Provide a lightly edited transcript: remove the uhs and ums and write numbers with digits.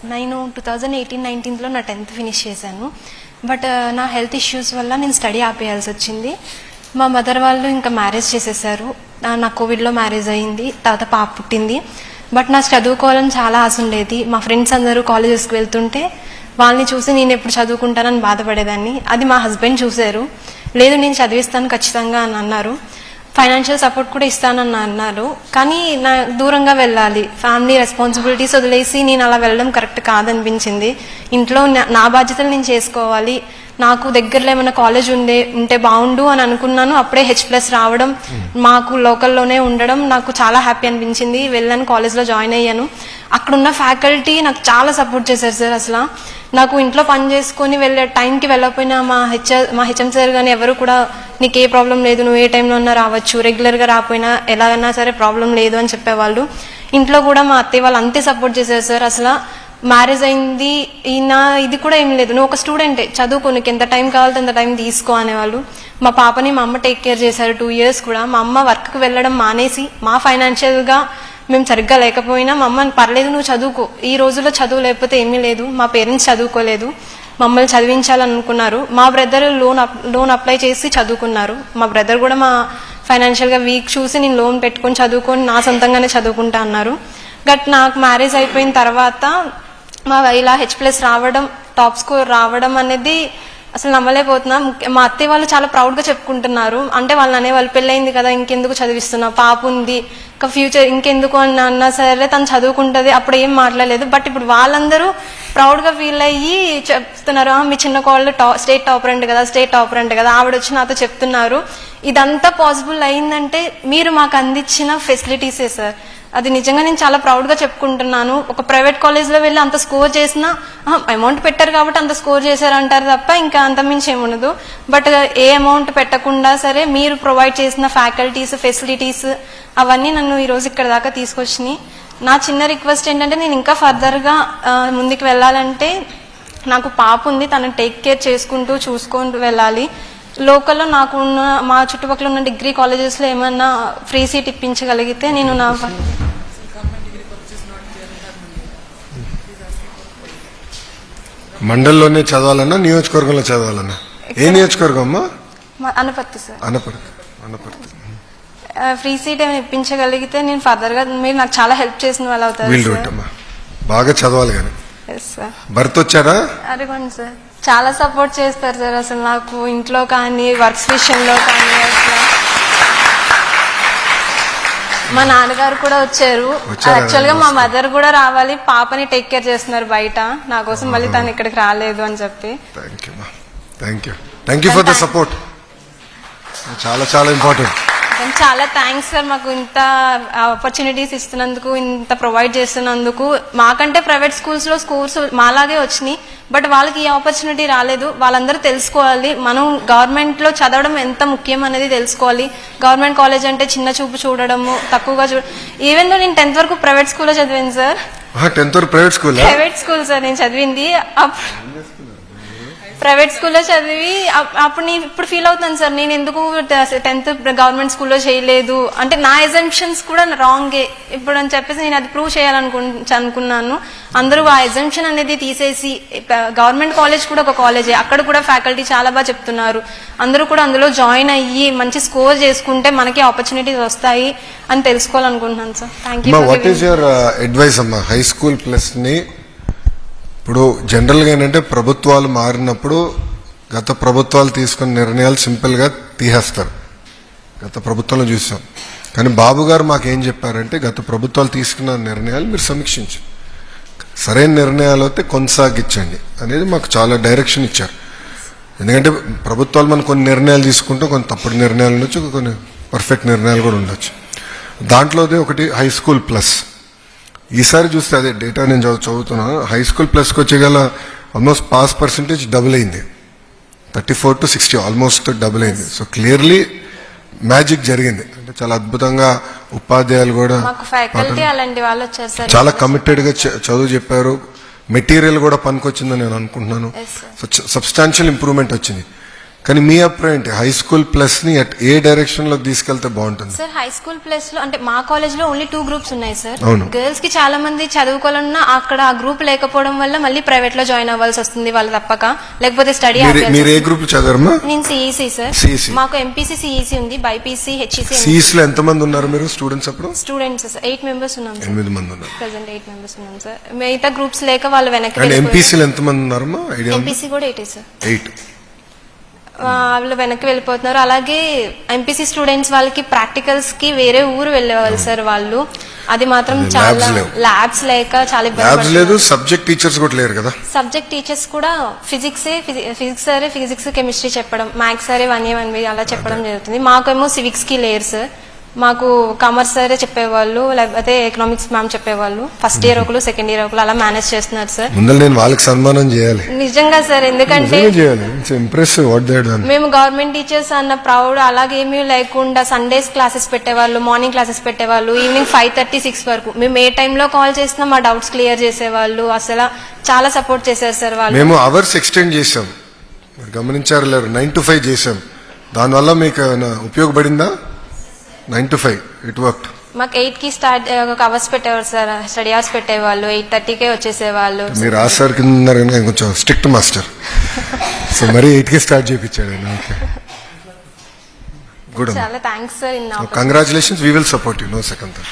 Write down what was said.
నేను 2018-19లో నా 10th finish చేశాను. బట్ నా హెల్త్ ఇష్యూస్ వల్ల నేను స్టడీ ఆపేయాల్సి వచ్చింది. మా మదర్ వాళ్ళు ఇంకా మ్యారేజ్ చేసేసారు. నా కోవిడ్లో మ్యారేజ్ అయ్యింది, తర్వాత పాప పుట్టింది. బట్ నాకు చదువుకోవాలని చాలా ఆశ ఉండేది. మా ఫ్రెండ్స్ అందరూ కాలేజెస్కి వెళ్తుంటే వాళ్ళని చూసి నేను ఎప్పుడు చదువుకుంటానని బాధపడేదాన్ని. అది మా హస్బెండ్ చూశారు. లేదు నేను చదివిస్తాను ఖచ్చితంగా అని అన్నారు. ఫైనాన్షియల్ సపోర్ట్ కూడా ఇస్తానని అన్నారు. కానీ నా దూరంగా వెళ్ళాలి, ఫ్యామిలీ రెస్పాన్సిబిలిటీస్ వదిలేసి నేను అలా వెళ్ళడం కరెక్ట్ కాదనిపించింది. ఇంట్లో నా బాధ్యతలు నేను చేసుకోవాలి. నాకు దగ్గరలో ఏమైనా కాలేజ్ ఉంటే బాగుండు అని అనుకున్నాను. అప్పుడే H+ రావడం, మాకు లోకల్లోనే ఉండడం నాకు చాలా హ్యాపీ అనిపించింది. వెళ్ళాను, కాలేజ్లో జాయిన్ అయ్యాను. అక్కడున్న ఫ్యాకల్టీ నాకు చాలా సపోర్ట్ చేశారు సార్. అసలు నాకు ఇంట్లో పని చేసుకొని వెళ్ళే టైంకి వెళ్ళకపోయినా మా హెచ్ఎం సార్ కానీ ఎవరు కూడా నీకు ఏ ప్రాబ్లం లేదు, నువ్వు ఏ టైంలో ఉన్నా రావచ్చు, రెగ్యులర్గా రాకపోయినా ఎలాగైనా సరే ప్రాబ్లం లేదు అని చెప్పేవాళ్ళు. ఇంట్లో కూడా మా అత్తయ్య వాళ్ళు అంతే సపోర్ట్ చేశారు సార్. అసలు మ్యారేజ్ అయింది, ఇది కూడా ఏం లేదు, నువ్వు ఒక స్టూడెంటే, చదువుకో, నీకు ఎంత టైం కావాలంటే అంత టైం తీసుకో అనేవాళ్ళు. మా పాపని మా అమ్మ టేక్ కేర్ చేశారు 2 years కూడా. మా అమ్మ వర్క్కి వెళ్ళడం మానేసి మా ఫైనాన్షియల్గా మేము సరిగ్గా లేకపోయినా మా అమ్మ పర్లేదు నువ్వు చదువుకో, ఈ రోజుల్లో చదువు లేకపోతే ఏమీ లేదు. మా పేరెంట్స్ చదువుకోలేదు, మమ్మల్ని చదివించాలనుకున్నారు. మా బ్రదర్ లోన్ అప్లై చేసి చదువుకున్నారు. మా బ్రదర్ కూడా మా ఫైనాన్షియల్గా వీక్ చూసి నేను లోన్ పెట్టుకొని చదువుకొని నా సొంతంగానే చదువుకుంటా అన్నారు. బట్ నాకు మ్యారేజ్ అయిపోయిన తర్వాత ఇలా H+ రావడం, టాప్ స్కోర్ రావడం అనేది అసలు నమ్మలేకపోతున్నా. మా అత్తయ్య వాళ్ళు చాలా ప్రౌడ్గా చెప్పుకుంటున్నారు. అంటే వాళ్ళు అనేవాళ్ళు పెళ్ళయింది కదా ఇంకెందుకు చదివిస్తున్నా, పాప ఉంది, ఇంకా ఫ్యూచర్ ఇంకెందుకు అని అన్నా సరే తను చదువుకుంటుంది, అప్పుడు ఏం మాట్లాడలేదు. బట్ ఇప్పుడు వాళ్ళందరూ ప్రౌడ్గా ఫీల్ అయ్యి చెప్తున్నారు, మీ చిన్న కోళ్ళు స్టేట్ టాపర్ అంట కదా ఆవిడ వచ్చి నాతో చెప్తున్నారు. ఇదంతా పాసిబుల్ అయిందంటే మీరు మాకు అందించిన ఫెసిలిటీసే సార్. అది నిజంగా నేను చాలా ప్రౌడ్గా చెప్పుకుంటున్నాను. ఒక ప్రైవేట్ కాలేజ్లో వెళ్ళి అంత స్కోర్ చేసినా అమౌంట్ పెట్టారు కాబట్టి అంత స్కోర్ చేశారంటారు తప్ప ఇంకా అంతమించి ఏముండదు. బట్ ఏ అమౌంట్ పెట్టకుండా సరే మీరు ప్రొవైడ్ చేసిన ఫ్యాకల్టీస్, ఫెసిలిటీస్ అవన్నీ నన్ను ఈరోజు ఇక్కడ దాకా తీసుకొచ్చినాయి. నా చిన్న రిక్వెస్ట్ ఏంటంటే నేను ఇంకా ఫర్దర్గా ముందుకు వెళ్ళాలంటే నాకు పాప ఉంది, తనని టేక్ కేర్ చూసుకుంటూ వెళ్ళాలి. లోకల్లో నాకున్న మా చుట్టుపక్కల ఉన్న డిగ్రీ కాలేజెస్లో ఏమన్నా ఫ్రీ సీట్ ఇప్పించగలిగితే నేను నా మండలంలోనే చదవాలన్నా నియోజకవర్గంలో చదవాలన్నా? ఏ నియోజకవర్గం అమ్మా? Anaparthi sir. Anaparthi. Free seat ఏమైనా ఇప్పించగలిగితే నేను ఫర్దర్గా మీరు నాకు చాలా హెల్ప్ చేసిన వాళ్ళు అవుతారు. బాగా చదవాలి కానీ. భర్త వచ్చారా? అదిగోండి సార్, చాలా సపోర్ట్ చేస్తారు సార్. అసలు నాకు ఇంట్లో కానీ వర్క్స్ విషయంలో కానీ అసలు మా నాన్నగారు కూడా వచ్చారు. యాక్చువల్గా మా మదర్ కూడా రావాలి, పాపని టేక్ కేర్ చేస్తున్నారు బయట నా కోసం, మళ్ళీ తను ఇక్కడికి రాలేదు అని చెప్పి. Thank you for the support. చాలా చాలా ఇంపార్టెంట్. చాలా థ్యాంక్స్ సార్, మాకు ఇంత ఆపర్చునిటీస్ ఇస్తున్నందుకు, ఇంత ప్రొవైడ్ చేస్తున్నందుకు. మాకంటే ప్రైవేట్ స్కూల్స్లో స్కోర్స్ మాలాగే వచ్చినాయి, బట్ వాళ్ళకి ఈ ఆపర్చునిటీ రాలేదు. వాళ్ళందరూ తెలుసుకోవాలి, మనం గవర్నమెంట్లో చదవడం ఎంత ముఖ్యం అనేది తెలుసుకోవాలి. గవర్నమెంట్ కాలేజ్ అంటే చిన్న చూపు చూడడము, తక్కువగా ఈవెన్ దో నేను 10th వరకు ప్రైవేట్ స్కూల్లో చదివాను సార్. 10th వరకు ప్రైవేట్ స్కూల్ సార్ నేను చదివింది. ప్రైవేట్ స్కూల్లో చదివి అప్పుడు నేను ఇప్పుడు ఫీల్ అవుతాను సార్, నేను ఎందుకు 10th గవర్నమెంట్ స్కూల్లో చేయలేదు అంటే నా ఎజంప్షన్స్ కూడా రాంగే ఇప్పుడు అని చెప్పేసి నేను అది ప్రూవ్ చేయాలనుకున్నాను. అందరూ ఆ ఎజంప్షన్ అనేది తీసేసి గవర్నమెంట్ కాలేజ్ కూడా ఒక కాలేజే, అక్కడ కూడా ఫ్యాకల్టీ చాలా బాగా చెప్తున్నారు. అందరూ కూడా అందులో జాయిన్ అయ్యి మంచి స్కోర్ చేసుకుంటే మనకి ఆపర్చునిటీస్ వస్తాయి అని తెలుసుకోవాలనుకుంటున్నాను sir. Thank you. What is your advice అమ్మా హై స్కూల్ ప్లస్ ని? ఇప్పుడు జనరల్గా ఏంటంటే ప్రభుత్వాలు మారినప్పుడు గత ప్రభుత్వాలు తీసుకున్న నిర్ణయాలు సింపుల్గా తీసేస్తారు. గత ప్రభుత్వంలో చూసాం. కానీ బాబు గారు మాకేం చెప్పారంటే గత ప్రభుత్వాలు తీసుకున్న నిర్ణయాలు మీరు సమీక్షించు, సరైన నిర్ణయాలు అయితే కొనసాగించండి అనేది మాకు చాలా డైరెక్షన్ ఇచ్చారు. ఎందుకంటే ప్రభుత్వాలు మనం కొన్ని నిర్ణయాలు తీసుకుంటాం, కొన్ని తప్పుడు నిర్ణయాలు ఉండొచ్చు, కొన్ని పర్ఫెక్ట్ నిర్ణయాలు కూడా ఉండొచ్చు. దాంట్లోదే ఒకటి హై స్కూల్ ప్లస్. ఈసారి చూస్తే అదే డేటా నేను చదువుతున్నాను, హై స్కూల్ ప్లస్కి వచ్చేగల ఆల్మోస్ట్ పాస్ పర్సెంటేజ్ డబుల్ అయింది, 34 to 60 ఆల్మోస్ట్ డబుల్ అయింది. సో క్లియర్లీ మ్యాజిక్ జరిగింది. అంటే చాలా అద్భుతంగా ఉపాధ్యాయులు కూడా చాలా కమిటెడ్గా చదువు చెప్పారు. మెటీరియల్ కూడా పనికొచ్చిందని నేను అనుకుంటున్నాను. సో సబ్స్టాన్షియల్ ఇంప్రూవ్మెంట్ వచ్చింది. కానీ మీ అభిప్రాయం ఏంటి హై స్కూల్ ప్లస్ ని ఏ డైరెక్షన్ లో తీసుకెళ్తే బాగుంటుంది? సార్ హై స్కూల్ ప్లస్ లో అంటే మా కాలేజ్ లో ఓన్లీ 2 గ్రూప్స్ ఉన్నాయి సార్. అవును. గర్ల్స్ కి చాలా మంది చదువుకోవాలన్నా అక్కడ ఆ గ్రూప్ లేకపోవడం వల్ల మళ్ళీ ప్రైవేట్ లో జాయిన్ అవ్వాల్సి వస్తుంది వాళ్ళు తప్పక, లేకపోతే స్టడీ మీరు ఏ గ్రూప్ చదవరమ్మా? నేను సిఈసి సార్. CEC. మాకు ఎంపీసీ సిఈసి ఉంది, బైపీసీ హెచ్ఈసి సిఈసి లో ఎంత మంది ఉన్నారు మీరు స్టూడెంట్స్ అప్పుడు? స్టూడెంట్స్ 8 మెంబర్స్ ఉన్నాం సార్. 8 మంది ఉన్నారు. ప్రెసెంట్ 8 మెంబర్స్ ఉన్నాం సార్. మిగతా గ్రూప్స్ లేక వాళ్ళు వెనక్కి అండ్ ఎంపీసీలు ఎంత మంది ఉన్నారమ్మా? ఐడియా? ఎంపీసీ కూడా 8 సార్. 8. వాళ్ళు వెనక్కి వెళ్ళిపోతున్నారు. అలాగే ఎంపీసీ స్టూడెంట్స్ వాళ్ళకి ప్రాక్టికల్స్ కి వేరే ఊరు వెళ్ళేవాళ్ళు సార్ వాళ్ళు. అది మాత్రం చాలా ల్యాబ్స్ లేక చాలా ల్యాబ్స్ లేదు, ఇబ్బంది. సబ్జెక్ట్ టీచర్స్ కూడా లేరు కదా. సబ్జెక్ట్ టీచర్స్ కూడా ఫిజిక్స్ సరే ఫిజిక్స్ కెమిస్ట్రీ చెప్పడం, మ్యాథ్స్ సరే 1A 1B అలా చెప్పడం జరుగుతుంది. మాకేమో సివిక్స్ కి లేరు సార్. మాకు కామర్స్ సరే చెప్పేవాళ్ళు, లేకపోతే ఎకనామిక్స్ మ్యామ్ చెప్పేవాళ్ళు. ఫస్ట్ ఇయర్ ఒకరు, సెకండ్ ఇయర్ ఒకరు అలా మేనేజ్ చేస్తున్నారు సార్. ముందు నేను వాళ్ళకి సన్మానం చేయాలి. నిజంగా సార్, ఎందుకంటే impressive what they have done. మేము గవర్నమెంట్ టీచర్స్ అన్న ప్రౌడ్ అలాగేమీ లేకుండా సండేస్ క్లాసెస్ పెట్టేవాళ్ళు, మార్నింగ్ క్లాసెస్ పెట్టేవాళ్ళు, ఈవినింగ్ 5:30 6 వరకు. మేము ఏ టైంలో కాల్ చేసినా మా డౌట్స్ క్లియర్ చేసేవాళ్ళు. అసలు చాలా సపోర్ట్ చేశారు సార్ వాళ్ళు. మేము అవర్స్ ఎక్స్టెండ్ చేసాం, మీరు గమనించారు లేరు, 9 to 5 చేసాం. దానివల్ల మీకు ఏమైనా ఉపయోగపడిందా? 9 to 5 ఇట్ వర్క్. మాకు 8 కి స్టార్ట్ ఒక అవర్స్ పెట్టేవారు సార్, స్టడీ అవర్స్ పెట్టేవాళ్ళు. 8:30కే వచ్చేసేవాళ్ళు. మీరు ఆ సార్ కింద ఉన్నారు కనుక కొంచెం స్ట్రిక్ట్ మాస్టర్. సో మరి 8 కి స్టార్ట్ చేయించాడు ఆయన. Okay, good. చాలా thanks sir. Congratulations, we will support you, no second thought.